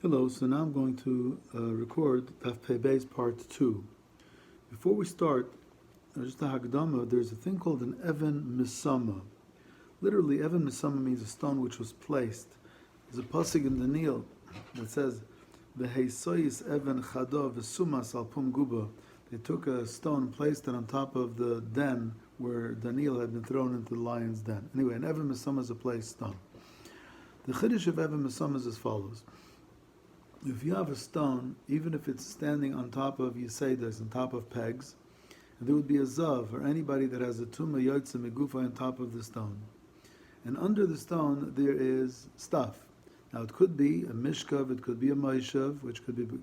Hello, so now I'm going to record Daf Pei Beis Part 2. Before we start, just a Hagdama, there's a thing called an Even Misama. Literally, Even Misama means a stone which was placed. There's a pasuk in Daniel that says, V'heisoyis Even Chado V'sumas al Pum Guba. They took a stone and placed it on top of the den where Daniel had been thrown into the lion's den. Anyway, an Even Misama is a placed stone. The Chiddush of Even Misama is as follows. If you have a stone, even if it's standing on top of Yiseidas, on top of pegs, and there would be a Zav, or anybody that has a Tumah Yotze Megufa on top of the stone. And under the stone there is stuff. Now it could be a Mishkav, it could be a Maishav, which could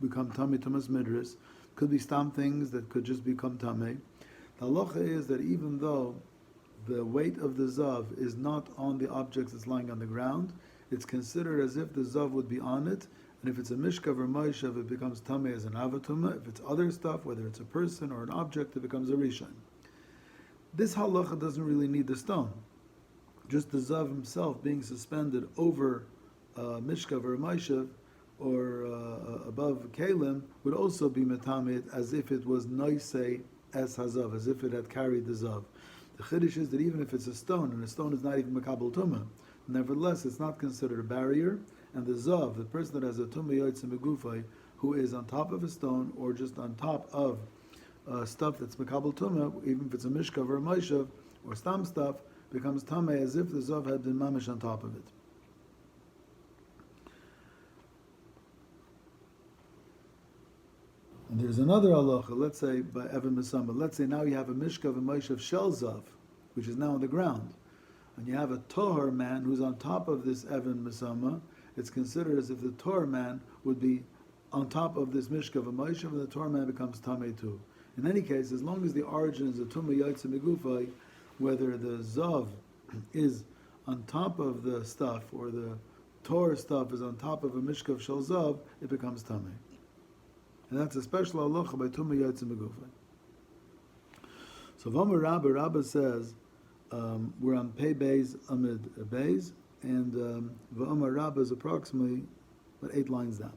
become Tamei Tumas Midris, could be stam things that could just become Tamei. The halacha is that even though the weight of the Zav is not on the objects that's lying on the ground, it's considered as if the Zav would be on it. And if it's a mishkav or maishav, it becomes tamei as an avatuma. If it's other stuff, whether it's a person or an object, it becomes a rishon. This halacha doesn't really need the stone. Just the zav himself being suspended over a mishkav or a maishav or above kalim would also be metameit as if it was noisei es hazav, as if it had carried the zav. The chiddush is that even if it's a stone, and a stone is not even makabel tumah, nevertheless it's not considered a barrier. And the zav, the person that has a tumah yotze megufay, who is on top of a stone or just on top of stuff that's mekabel tumah, even if it's a mishkav or a maishav or stam stuff, becomes tameh as if the zav had been mamish on top of it. And there's another halacha, let's say by Even Misama. Let's say now you have a mishkav and maishav shel zav, which is now on the ground, and you have a tohar man who's on top of this Even Misama. It's considered as if the Torah man would be on top of this mishkav of Moshe, and the Torah man becomes tamei too. In any case, as long as the origin is a tumah yotze megufay, whether the zav is on top of the stuff or the Torah stuff is on top of a mishkav shel zav, it becomes tamei. And that's a special halacha by tumah yotze megufay. So V'omer Rabba says, we're on Pei Beis Amid Beis, and V'omer Rabba is approximately about 8 lines down.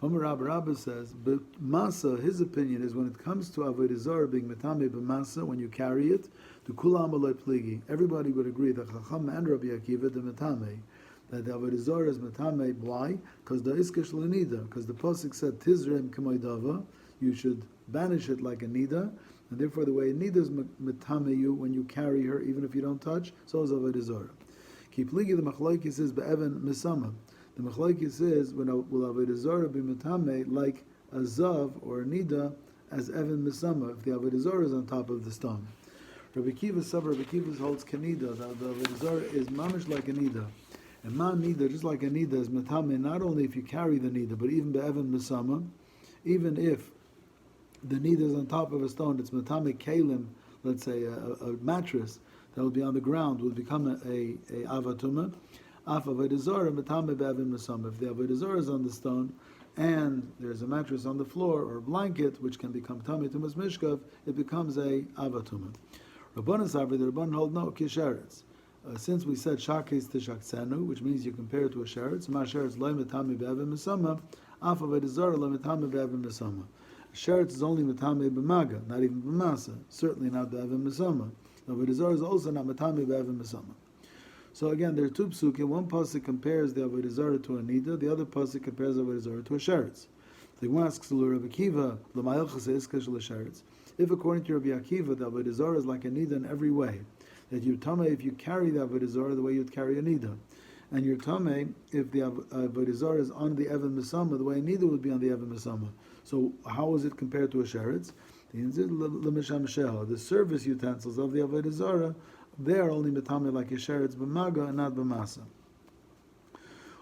V'omer Rabba says, but Masa, his opinion is when it comes to Avodah Zarah being Metame b'Masa, when you carry it, to Kulam Aloi Pligi, everybody would agree that Chacham and Rabbi Akiva, the Metame, that the Avodah Zarah is Metame. Why? Because the Iskish L'Nida, because the Pasuk said, Tizrem K'moidava, you should banish it like a Nida, and therefore the way a Nida is Metame you when you carry her, even if you don't touch, so is Avodah Zarah. Kipligi, the machlokes is be'even misama. The machlokes is when will avodah zarah be metame like a zav or a nida as even misama if the avodah zarah is on top of the stone. Rabbi Kiva holds kanida that the avodah zarah is mamish like a nida, and ma nida just like a nida is metame not only if you carry the nida but even be'even misama, even if the nida is on top of a stone, it's metame kalim, let's say a mattress that will be on the ground will become a avatuma. Af avodah zarah metame be'evin misama. If the avodah zarah is on the stone and there's a mattress on the floor or a blanket which can become tamei tumas mishkav, it becomes a avatuma. Rabbanan Savri, the Rabbanan hold no kisheretz. Since we said shakes tishaksenu, which means you compare it to a sheretz, ma sheretz lo metame be'evin misama, af avodah zarah lo metame be'evin misama. Sheretz is only metame b'maga, not even b'masa, certainly not be'evin misama. Avodah Zarah is also not matami be'evin misama. So again, there are 2 psukim. One pasuk compares the Avodah Zarah to a nida. The other pasuk compares the Avodah Zarah to a sheretz. The one asks Rabbi Akiva, l'mayilchas iskash l'sheretz. If according to Rabbi Akiva, the Avodah Zarah is like a nida in every way, that you're tamei if you carry the Avodah Zarah the way you'd carry a nida, and you're tamei if the Avodah Zarah is on the Even Misama the way a nida would be on the Even Misama. So how is it compared to a sheretz? The service utensils of the Avodah Zarah, they are only metame like a sheretz b'maga and not b'masa.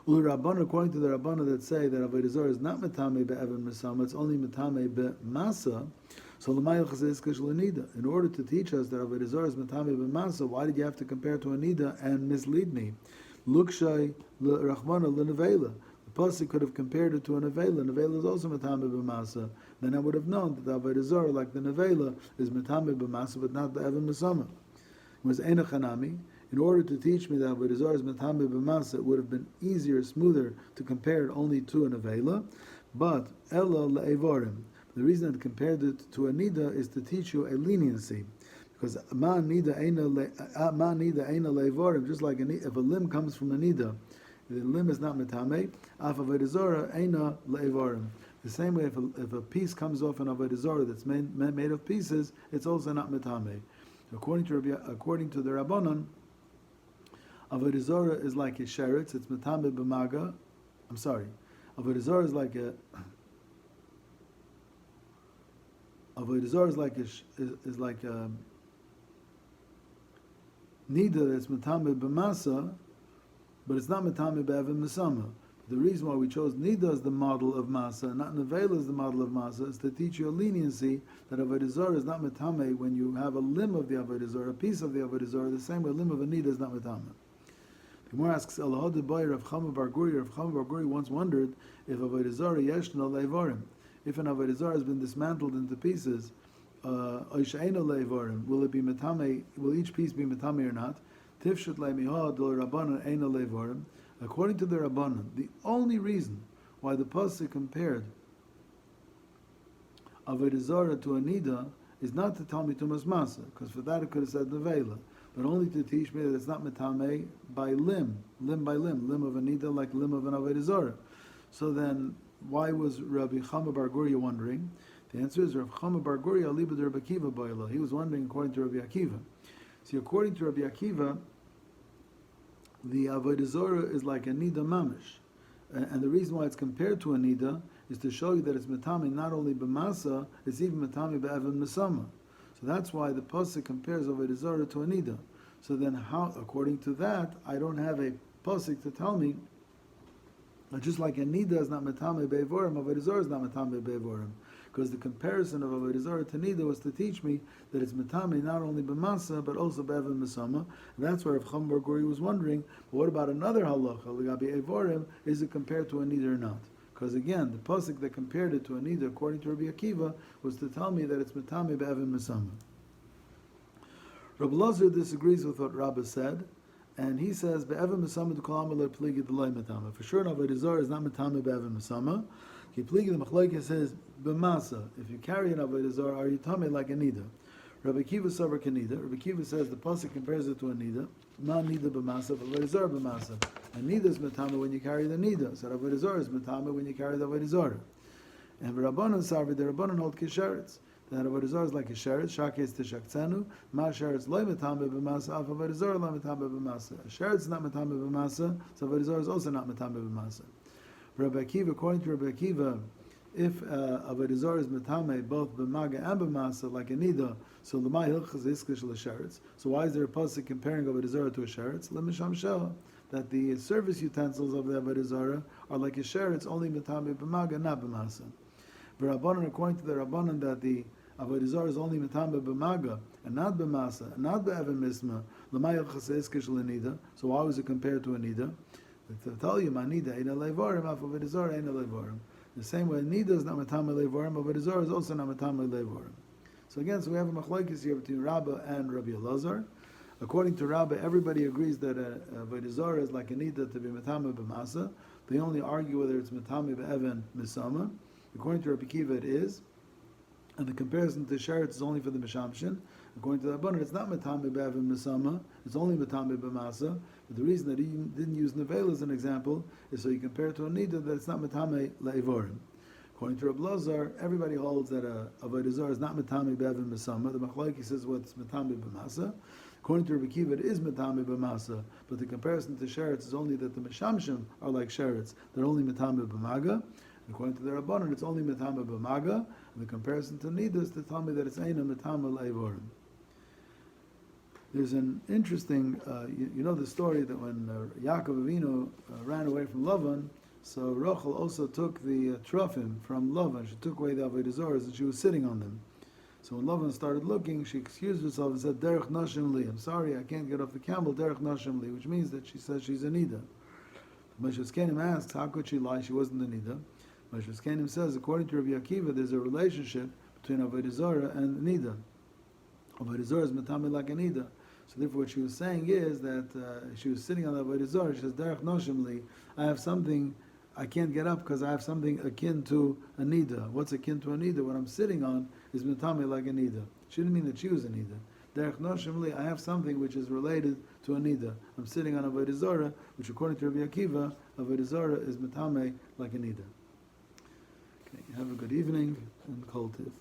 According to the Rabbana that say that Avodah Zarah is not metame be'evan misama, it's only metame be'masa. So in order to teach us that Avodah Zarah is metame be'masa, why did you have to compare to a nida and mislead me? Lukshay l'rachmana l'nevela. The pasuk could have compared it to a nevela. Nevela is also metame b'masa. Then I would have known that the Avodah Zarah, like the nevela, is metame b'masa, but not the even misama. It was enochanami. in order to teach me that Avodah Zarah is Metame B'Masa, it would have been easier, smoother to compare it only to an Avela, but Ella Le'evarim. The reason it compared it to a Nida is to teach you a leniency. Because Ma Nida Eina Le'evarim, just like if a limb comes from a Nida, the limb is not Metame, Af Avodah Zarah Eina Le'evarim. The same way, if a piece comes off an Avodah Zarah that's made of pieces, it's also not Metame. According to the Rabbanon, Avodah Zarah is like a sheretz, it's Metame B'Maga. I'm sorry. Avodah Zarah is like a Nida that's Metame B'Masa, but it's not Metame B'Evan Mesama. The reason why we chose Nida as the model of Masa, not Nevela as the model of Masa, is to teach you a leniency that Avodah Zarah is not Metame when you have a limb of the Avodah Zarah, a piece of the Avodah Zarah, the same way a limb of a Nida is not Metame. The Gemara asks, Elahod Boy Rav Chama Bar Guri. Rav Chama Bar Guri once wondered if Avodah Zarah Yeshna Leivarim, if an Avodah Zarah has been dismantled into pieces, Oishaina Leivarim, will it be Metame? Will each piece be Metame or not? Tifshut Leimiha Dol Rabbanan Eina Leivarim. According to the Rabbanan, the only reason why the pasuk compared Avodah Zarah to a Nida is not to tell me Tumas Masa, because for that it could have said Nevela, but only to teach me that it's not Metame by limb of a Nida like limb of an Avodah Zarah. So then, why was Rabbi Chama Bar Guria wondering? The answer is Rabbi Chama Bar Guria Alibad Rabbi Akiva Boila. He was wondering according to Rabbi Akiva. See, according to Rabbi Akiva, the Avodah Zarah is like a Nida Mamish. And the reason why it's compared to a Nida is to show you that it's Metame not only B'Masa, it's even Metame B'Evan Mesama. So that's why the Pasuk compares Avodah Zarah to a Nida. So then how, according to that, I don't have a Pasuk to tell me that just like a Nida is not Metame B'Evorim, Avodah Zarah is not Metame B'Evorim. Because the comparison of Avodah Zarah to Nida was to teach me that it's Metame not only B'Masa, but also B'Evan Mesama. And that's where Rav Chama Bar Guri was wondering, well, what about another halacha, L'gabi Evorim, is it compared to a Nida or not? Because again, the pasuk that compared it to a Nida, according to Rabbi Akiva, was to tell me that it's Metame B'Evan Mesama. Rabbi Lazar disagrees with what Rabbi said, and he says, B'Evan Mesama D'Kolam Alei Pligi D'Loi Metame. For sure, Avodah Zarah is not Metame B'Evan Mesama. Ki Pligi the Machlokes says, B'Masa, if you carry an Avodah Zarah, are you Tame like a Nida? Rabbi Akiva Savar Kanida. Rabbi Akiva says the pasuk compares it to a Nida, not Nida B'Masa, but Avodah Zarah B'Masa. And Nida is Metame when you carry the Nida. So Avodah Zarah is Metame when you carry the Avodah Zarah. And Rabbanan Savar, the Rabbanan hold Kisheretz. That Avodah Zarah is like a sheretz, shakes Tishaktzenu, ma sheretz loy metame b'masa, af Avodah Zarah loy metame b'masa. A sheretz is not metame b'masa, so Avodah Zarah is also not metame b'masa. Rabbi Akiva, according to Rabbi Akiva, if Avodah Zarah is metame both b'maga and b'masa, like a nida, so l'may hilchas iskish l'sheretz. So why is there a pasuk comparing Avodah Zarah to a sheretz? L'misham shel, that the service utensils of the Avodah Zarah are like a sheretz, only metame b'maga, not b'masa. Rabbanan, according to the Rabbanan, that the Avodah Zarah is only metame b'maga and not b'masa, and not b'evan misma. L'mayel chaseskish l'nida. So why was it compared to a nida? To tell you, nida ain't a levarim, af Avodah Zarah ain't a levarim. The same way, nida is not metame levarim, Avodah Zarah is also not metame levarim. So again, so we have a machlokes here between Rabbah and Rabbi Elazar. According to Rabbah, everybody agrees that Avodah Zarah is like a nida to be metame b'masa. They only argue whether it's metame b'evan misama. According to Rabbi Akiva, it is. And the comparison to sheretz is only for the Mishamshin. According to the Rabbanan, it's not Metame B'Avim Mesama, it's only Metame B'Masa. But the reason that he didn't use Nevel as an example is so you compare it to a Nida that it's not Metame La'ivorim. According to Rabbi Lazar, everybody holds that Avodah Zarah is not Metame B'Avim Mesama. The Machlokes says what's Metame B'Masa. According to Rabbi Akiva, it is Metame B'Masa. But the comparison to sheretz is only that the Mishamshim are like sheretz. They're only Metame B'Maga. According to the Rabbanan, it's only Metame B'Maga, and the comparison to Nida is to tell me that it's Eina Metame L'Eivorim. There's an interesting, you know the story that when Yaakov Avinu ran away from Lavan, so Rachel also took the Trufim from Lavan. She took away the Avodah Zarahs and she was sitting on them. So when Lavan started looking, she excused herself and said, Derech Nashim Li, I'm sorry, I can't get off the camel, Derech Nashim Li, which means that she says she's a Nida. Moshe Kenim asks, how could she lie? She wasn't a Nida. Moshe Kenim says, according to Rabbi Akiva, there's a relationship between Avodah Zarah and Nida. Avodah Zarah is metame like a Nida. So therefore what she was saying is that she was sitting on the Avodah Zarah. She says, Derech Noshimli, I have something, I can't get up because I have something akin to a nida. What's akin to a nida? What I'm sitting on is mitame like a nida. She didn't mean that she was a nida. Derech Noshimli, I have something which is related to a nida. I'm sitting on a Avodah Zarah, which according to Rabbi Akiva, Avodah Zarah is mitame like a nida. Okay, have a good evening and kol tiv.